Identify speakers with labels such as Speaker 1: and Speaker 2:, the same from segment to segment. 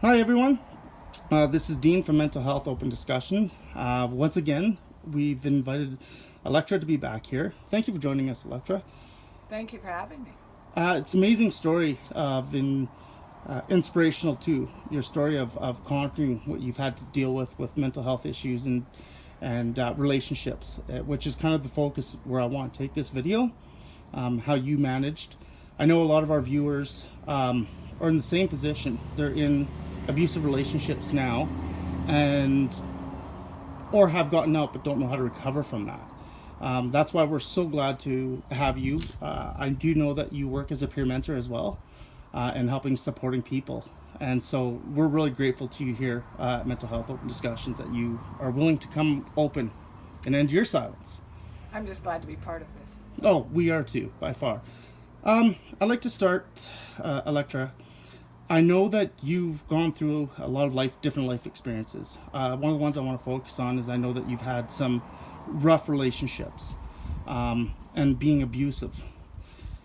Speaker 1: Hi, everyone. This is Dean from Mental Health Open Discussions. Once again, we've invited Electra to be back here. Thank you for joining us, Electra.
Speaker 2: Thank you for having me.
Speaker 1: It's an amazing story inspirational too. Your story of conquering what you've had to deal with mental health issues and relationships, which is kind of the focus where I want to take this video. How you managed. I know a lot of our viewers are in the same position. They're in abusive relationships now, and or have gotten out but don't know how to recover from that. That's why we're so glad to have you. I do know that you work as a peer mentor as well, and helping supporting people. And so we're really grateful to you here at Mental Health Open Discussions that you are willing to come open and end your silence.
Speaker 2: I'm just glad to be part of this.
Speaker 1: Oh, we are too, by far. I'd like to start, Electra. I know that you've gone through a lot of different life experiences. One of the ones I want to focus on is I know that you've had some rough relationships and being abusive.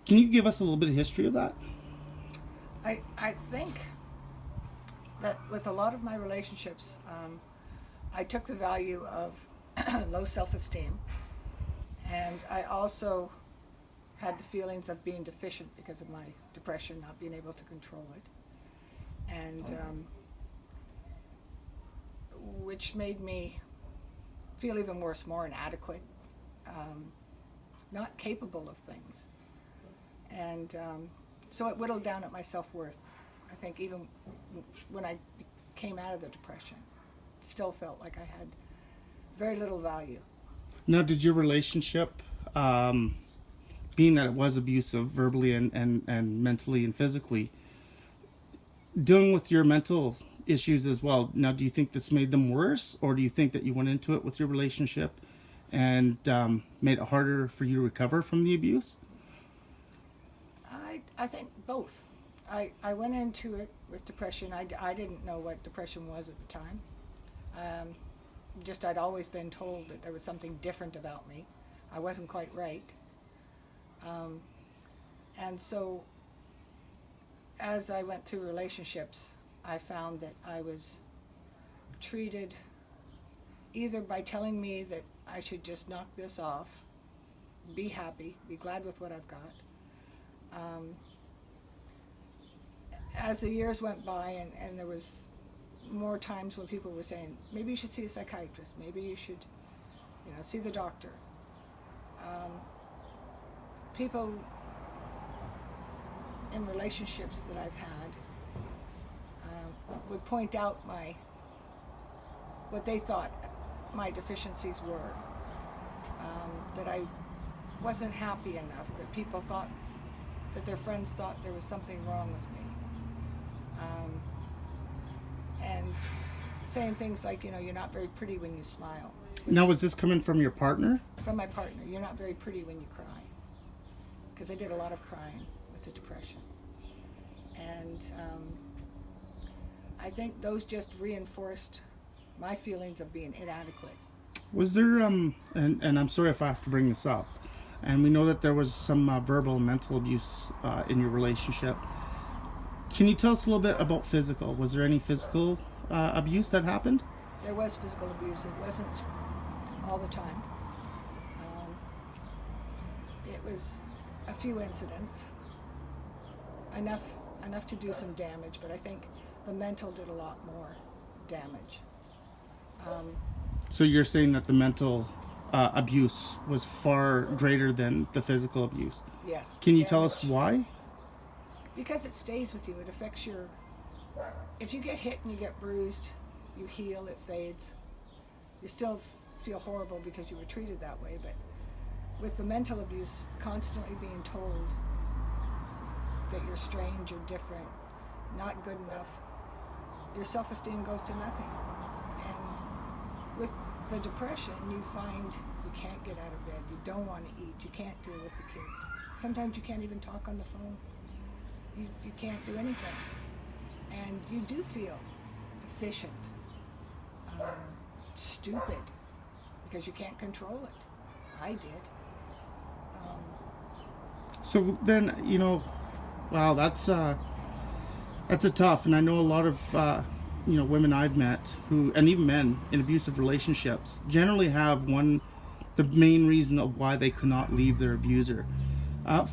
Speaker 1: Can you give us a little bit of history of that?
Speaker 2: I think that with a lot of my relationships, I took the value of low self esteem, and I also had the feelings of being deficient because of my depression, not being able to control it, and which made me feel even worse, more inadequate, um, not capable of things. And so it whittled down at my self-worth. I think even when I came out of the depression, still felt like I had very little value.
Speaker 1: Now, did your relationship, being that it was abusive verbally and mentally and physically, dealing with your mental issues as well, now do you think this made them worse, or do you think that you went into it with your relationship and made it harder for you to recover from the abuse?
Speaker 2: I think both. I went into it with depression. I didn't know what depression was at the time. Um, just I'd always been told that there was something different about me. I wasn't quite right. Um, and so as I went through relationships, I found that I was treated either by telling me that I should just knock this off, be happy, be glad with what I've got. Um, as the years went by, and there was more times when people were saying, maybe you should see a psychiatrist, maybe you should, see the doctor. Um, People in relationships that I've had would point out what they thought my deficiencies were, that I wasn't happy enough, that people thought, that their friends thought there was something wrong with me. Um, and saying things like, you're not very pretty when you smile.
Speaker 1: Now, was this coming from your partner?
Speaker 2: From my partner, you're not very pretty when you cry. Because I did a lot of crying with the depression. And I think those just reinforced my feelings of being inadequate.
Speaker 1: Was there and I'm sorry if I have to bring this up, and we know that there was some verbal and mental abuse in your relationship. Can you tell us a little bit about physical? Was there any physical abuse that happened?
Speaker 2: There was physical abuse. It wasn't all the time. Um, it was a few incidents, enough to do some damage, but I think the mental did a lot more damage. Um,
Speaker 1: So you're saying that the mental abuse was far greater than the physical abuse.
Speaker 2: yes,
Speaker 1: Can you tell us
Speaker 2: damage,
Speaker 1: why?
Speaker 2: because it stays with you. It affects your. If you get hit and you get bruised, you heal. It fades. You still feel horrible because you were treated that way, but with the mental abuse, constantly being told that you're strange, you're different, not good enough, your self-esteem goes to nothing. And with the depression, you find you can't get out of bed, you don't want to eat, you can't deal with the kids. Sometimes you can't even talk on the phone. You can't do anything. And you do feel deficient, um, stupid, because you can't control it. I did. Um,
Speaker 1: So then, wow, that's That's a tough, and I know a lot of women I've met who, and even men in abusive relationships, generally have the main reason of why they could not leave their abuser.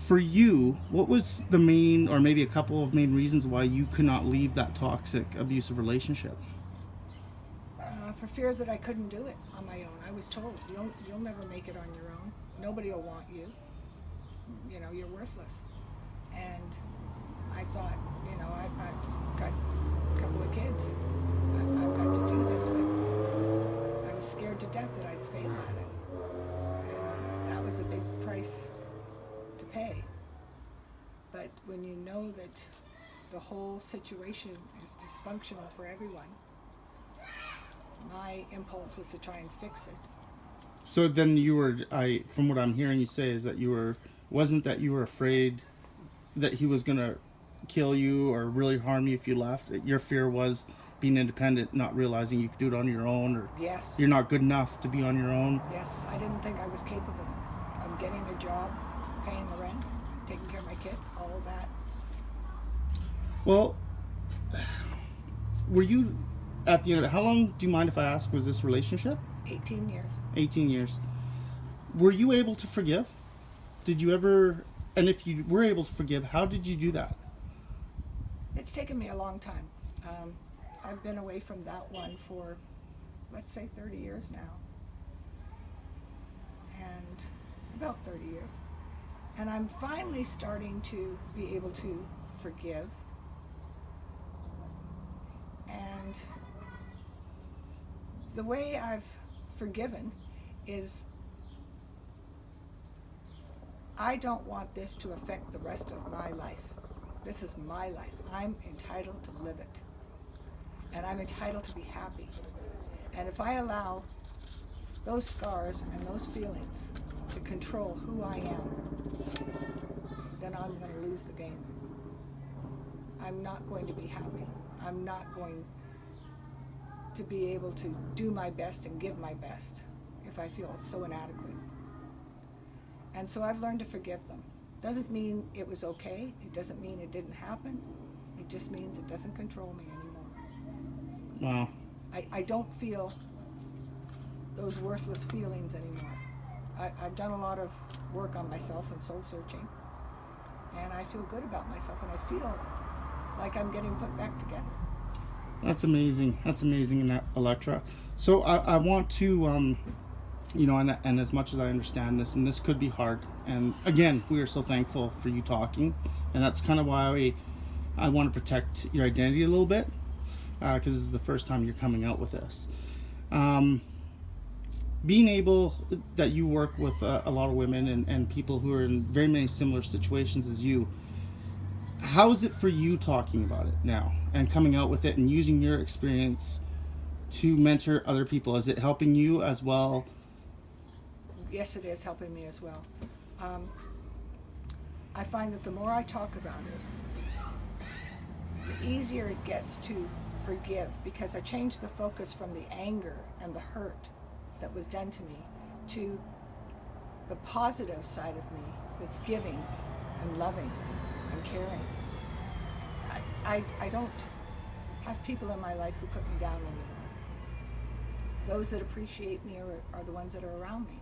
Speaker 1: For you, what was the main, or maybe a couple of main reasons why you could not leave that toxic, abusive relationship?
Speaker 2: For fear that I couldn't do it on my own. I was told, you'll never make it on your own. Nobody will want you. You know, you're worthless. And I thought, I've got a couple of kids. I've got to do this, but I was scared to death that I'd fail at it. And that was a big price to pay. But when you know that the whole situation is dysfunctional for everyone, my impulse was to try and fix it.
Speaker 1: So then you were, from what I'm hearing you say, is that wasn't that you were afraid that he was going to kill you or really harm you if you left? Your fear was being independent, not realizing you could do it on your own, or
Speaker 2: yes,
Speaker 1: you're not good enough to be on your own?
Speaker 2: Yes, I didn't think I was capable of getting a job, paying the rent, taking care of my kids, all of that.
Speaker 1: Well, were you, at the end of it, how long, do you mind if I ask, was this relationship?
Speaker 2: 18 years.
Speaker 1: 18 years. Were you able to forgive? Did you ever, and if you were able to forgive, how did you do that?
Speaker 2: It's taken me a long time. I've been away from that one for, let's say, 30 years now. And about 30 years. And I'm finally starting to be able to forgive. And the way I've forgiven is I don't want this to affect the rest of my life. This is my life. I'm entitled to live it. And I'm entitled to be happy. And if I allow those scars and those feelings to control who I am, then I'm going to lose the game. I'm not going to be happy. I'm not going to be able to do my best and give my best if I feel so inadequate. And so I've learned to forgive them. Doesn't mean it was okay. It doesn't mean it didn't happen. It just means it doesn't control me anymore.
Speaker 1: Wow.
Speaker 2: I don't feel those worthless feelings anymore. I've done a lot of work on myself and soul searching, and I feel good about myself, and I feel like I'm getting put back together.
Speaker 1: That's amazing. That's amazing, Electra. So I want to, and as much as I understand this, and this could be hard, and again, we are so thankful for you talking, and that's kind of why I want to protect your identity a little bit, because this is the first time you're coming out with this. Being able that you work with a lot of women and people who are in very many similar situations as you, how is it for you talking about it now and coming out with it and using your experience to mentor other people? Is it helping you as well?
Speaker 2: Yes, it is helping me as well. I find that the more I talk about it, the easier it gets to forgive, because I changed the focus from the anger and the hurt that was done to me to the positive side of me with giving and loving and caring. I don't have people in my life who put me down anymore. Those that appreciate me are the ones that are around me.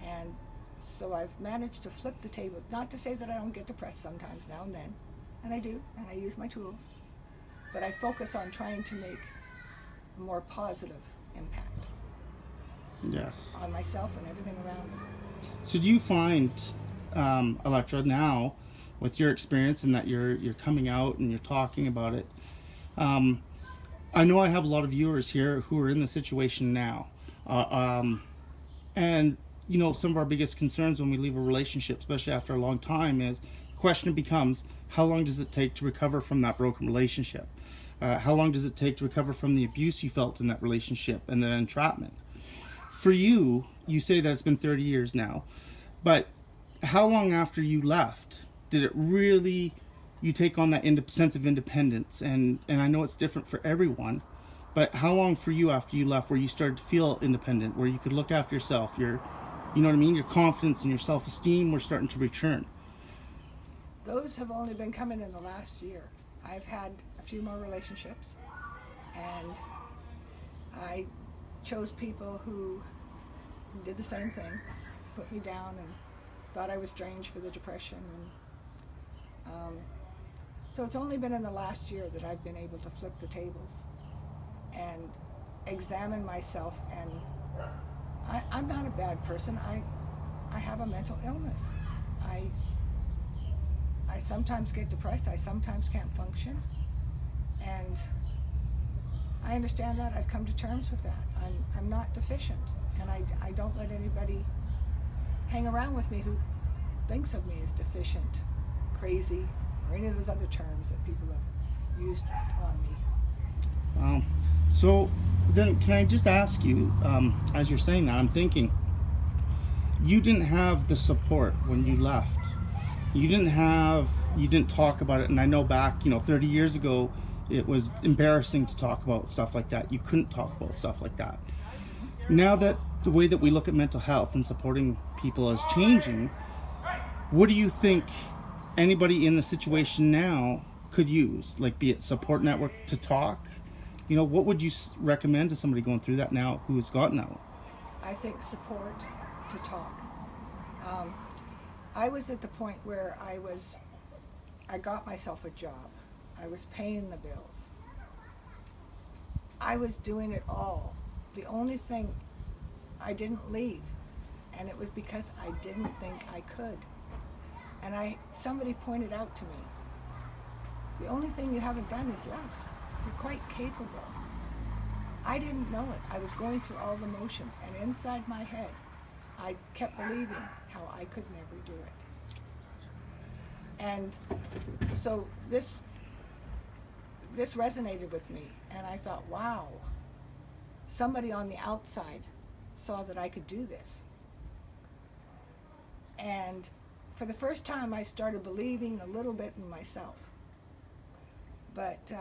Speaker 2: And so I've managed to flip the table. Not to say that I don't get depressed sometimes now and then, and I do, and I use my tools. But I focus on trying to make a more positive impact.
Speaker 1: Yes.
Speaker 2: On myself and everything around me.
Speaker 1: So do you find, Electra, now with your experience and that you're coming out and you're talking about it, I know I have a lot of viewers here who are in the situation now, and some of our biggest concerns when we leave a relationship, especially after a long time, is the question becomes, how long does it take to recover from that broken relationship? How long does it take to recover from the abuse you felt in that relationship and the entrapment? For you, you say that it's been 30 years now, but how long after you left did it really, you take on that sense of independence? And I know it's different for everyone, but how long for you after you left where you started to feel independent, where you could look after yourself, your confidence and your self-esteem were starting to return?
Speaker 2: Those have only been coming in the last year. I've had a few more relationships, and I chose people who did the same thing, put me down and thought I was strange for the depression. And so it's only been in the last year that I've been able to flip the tables and examine myself. And I'm not a bad person. I have a mental illness. I sometimes get depressed. I sometimes can't function. And I understand that. I've come to terms with that. I'm not deficient. And I don't let anybody hang around with me who thinks of me as deficient, crazy, or any of those other terms that people have used on me.
Speaker 1: So then, can I just ask you, as you're saying that, I'm thinking, you didn't have the support when you left. You didn't talk about it. And I know back, 30 years ago, it was embarrassing to talk about stuff like that. You couldn't talk about stuff like that. Now that the way that we look at mental health and supporting people is changing, what do you think anybody in the situation now could use? Like, be it support network to talk? What would you recommend to somebody going through that now who has gotten out?
Speaker 2: I think support to talk. I was at the point where I got myself a job. I was paying the bills. I was doing it all. The only thing, I didn't leave, and it was because I didn't think I could. And somebody pointed out to me, the only thing you haven't done is left. You're quite capable. I didn't know it. I was going through all the motions, and inside my head, I kept believing how I could never do it. And so this resonated with me, and I thought, wow, somebody on the outside saw that I could do this. And for the first time, I started believing a little bit in myself. But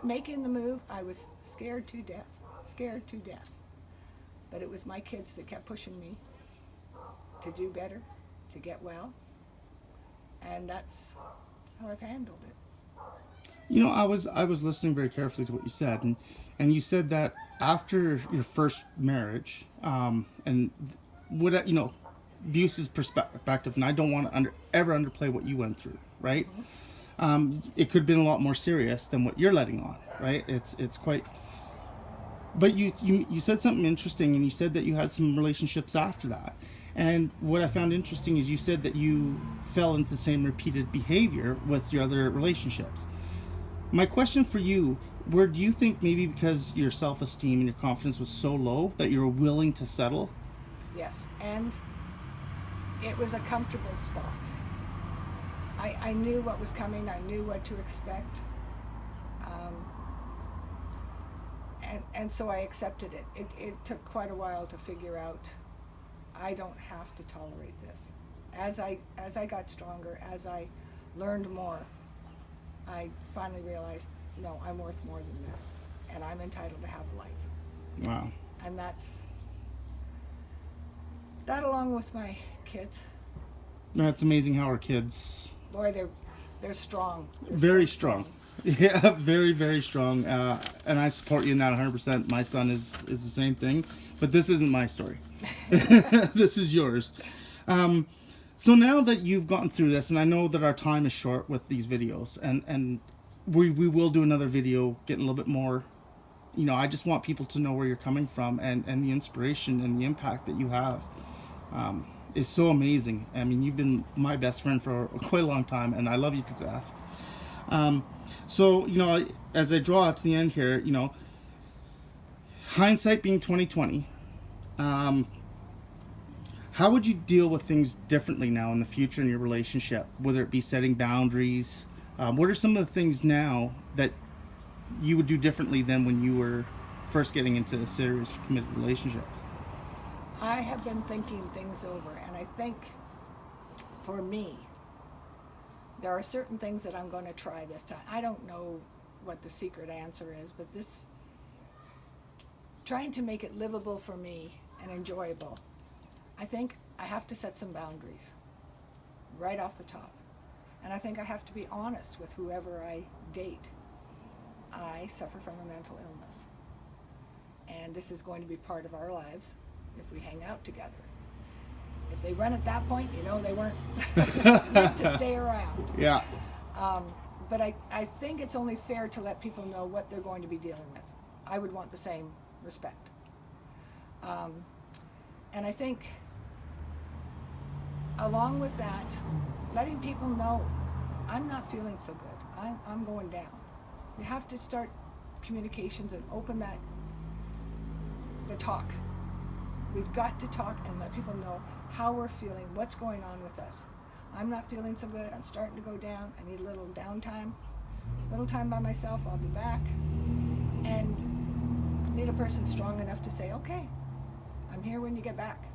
Speaker 2: making the move, I was scared to death. But it was my kids that kept pushing me to do better, to get well. And that's how I've handled it.
Speaker 1: I was listening very carefully to what you said, and you said that after your first marriage, and what abuse's perspective, and I don't want to ever underplay what you went through, right? Mm-hmm. It could have been a lot more serious than what you're letting on, right? It's quite. But you said something interesting, and you said that you had some relationships after that. And what I found interesting is you said that you fell into the same repeated behavior with your other relationships. My question for you, where do you think maybe because your self-esteem and your confidence was so low that you were willing to settle?
Speaker 2: Yes, and it was a comfortable spot. I knew what was coming. I knew what to expect. And so I accepted it. It took quite a while to figure out I don't have to tolerate this. As I got stronger, as I learned more, I finally realized, no, I'm worth more than this, and I'm entitled to have a life.
Speaker 1: Wow.
Speaker 2: And that along with my kids.
Speaker 1: That's amazing how our kids...
Speaker 2: Boy, they're strong. They're
Speaker 1: very
Speaker 2: so
Speaker 1: strong. Yeah, very, very strong. And I support you in that 100%. My son is the same thing. But this isn't my story. This is yours. So now that you've gotten through this, and I know that our time is short with these videos, and we will do another video, getting a little bit more, I just want people to know where you're coming from, and the inspiration and the impact that you have is so amazing. I mean, you've been my best friend for quite a long time, and I love you to death. So, as I draw to the end here, hindsight being 2020, how would you deal with things differently now in the future in your relationship, whether it be setting boundaries? What are some of the things now that you would do differently than when you were first getting into serious committed relationships?
Speaker 2: I have been thinking things over, and I think for me, there are certain things that I'm going to try this time. I don't know what the secret answer is, but trying to make it livable for me and enjoyable. I think I have to set some boundaries right off the top. And I think I have to be honest with whoever I date. I suffer from a mental illness. And this is going to be part of our lives if we hang out together. If they run at that point, you know they weren't meant to stay around.
Speaker 1: Yeah.
Speaker 2: But I think it's only fair to let people know what they're going to be dealing with. I would want the same respect. And I think along with that, letting people know I'm not feeling so good. I'm going down. You have to start communications and open the talk. We've got to talk and let people know how we're feeling, what's going on with us. I'm not feeling so good. I'm starting to go down. I need a little downtime, little time by myself. I'll be back. And I need a person strong enough to say, okay, I'm here when you get back.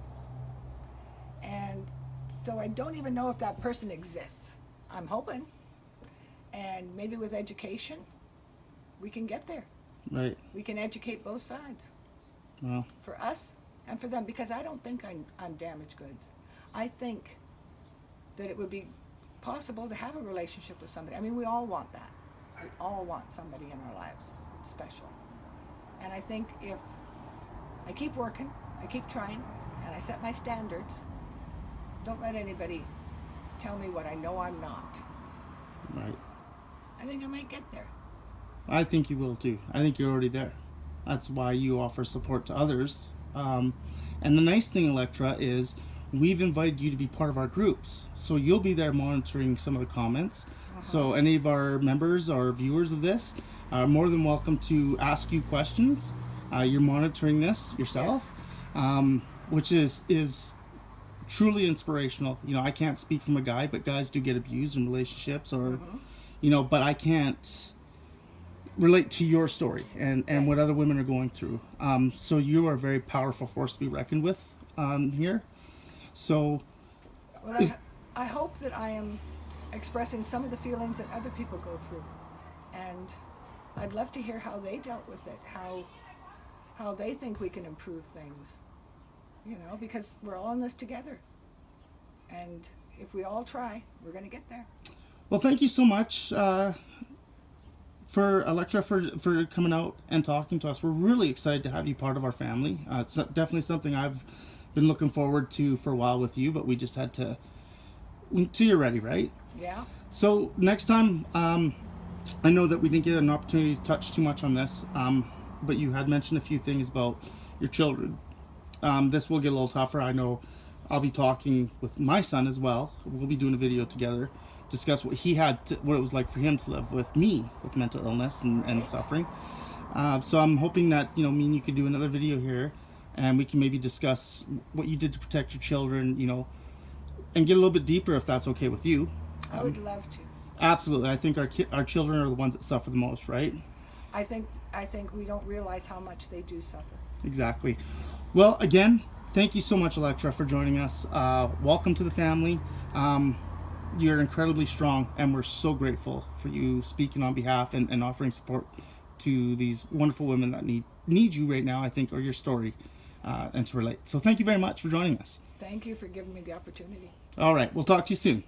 Speaker 2: And so I don't even know if that person exists. I'm hoping. And maybe with education, we can get there.
Speaker 1: Right.
Speaker 2: We can educate both sides.
Speaker 1: Well,
Speaker 2: For us and for them, because I don't think I'm damaged goods. I think that it would be possible to have a relationship with somebody. I mean, we all want that. We all want somebody in our lives that's special. And I think if I keep working, I keep trying, and I set my standards, don't let anybody tell me what I know I'm not.
Speaker 1: right.
Speaker 2: I think I might get there.
Speaker 1: I think you will too. I think you're already there. That's why you offer support to others. And the nice thing, Electra, is we've invited you to be part of our groups. So you'll be there monitoring some of the comments. So any of our members or viewers of this are more than welcome to ask you questions. You're monitoring this yourself, which is truly inspirational. You know, I can't speak from a guy, but guys do get abused in relationships or, you know, but I can't relate to your story and what other women are going through. So you are a very powerful force to be reckoned with here. So,
Speaker 2: Well, I hope that I am expressing some of the feelings that other people go through. And I'd love to hear how they dealt with it, how they think we can improve things. You know, because we're all in this together. And if we all try, we're going to get there.
Speaker 1: well, thank you so much for Electra for coming out and talking to us. We're really excited to have you part of our family. It's definitely something I've been looking forward to for a while with you, but we just had to until you're ready, right?
Speaker 2: Yeah.
Speaker 1: So next time, I know that we didn't get an opportunity to touch too much on this, but you had mentioned a few things about your children. This will get a little tougher. I know I'll be talking with my son as well. We'll be doing a video together, discuss what he had, what it was like for him to live with me with mental illness and suffering. So I'm hoping that, you know, me and you could do another video here, and we can maybe discuss what you did to protect your children, you know, and get a little bit deeper if that's okay with you.
Speaker 2: I would love to.
Speaker 1: Absolutely. I think our children are the ones that suffer the most, right?
Speaker 2: I think we don't realize how much they do suffer.
Speaker 1: Exactly. Well, again, thank you so much, Electra, for joining us. Welcome to the family. You're incredibly strong, and we're so grateful for you speaking on behalf and offering support to these wonderful women that need you right now, I think, or your story, and to relate. So thank you very much for joining us.
Speaker 2: Thank you for giving me the opportunity.
Speaker 1: All right. We'll talk to you soon.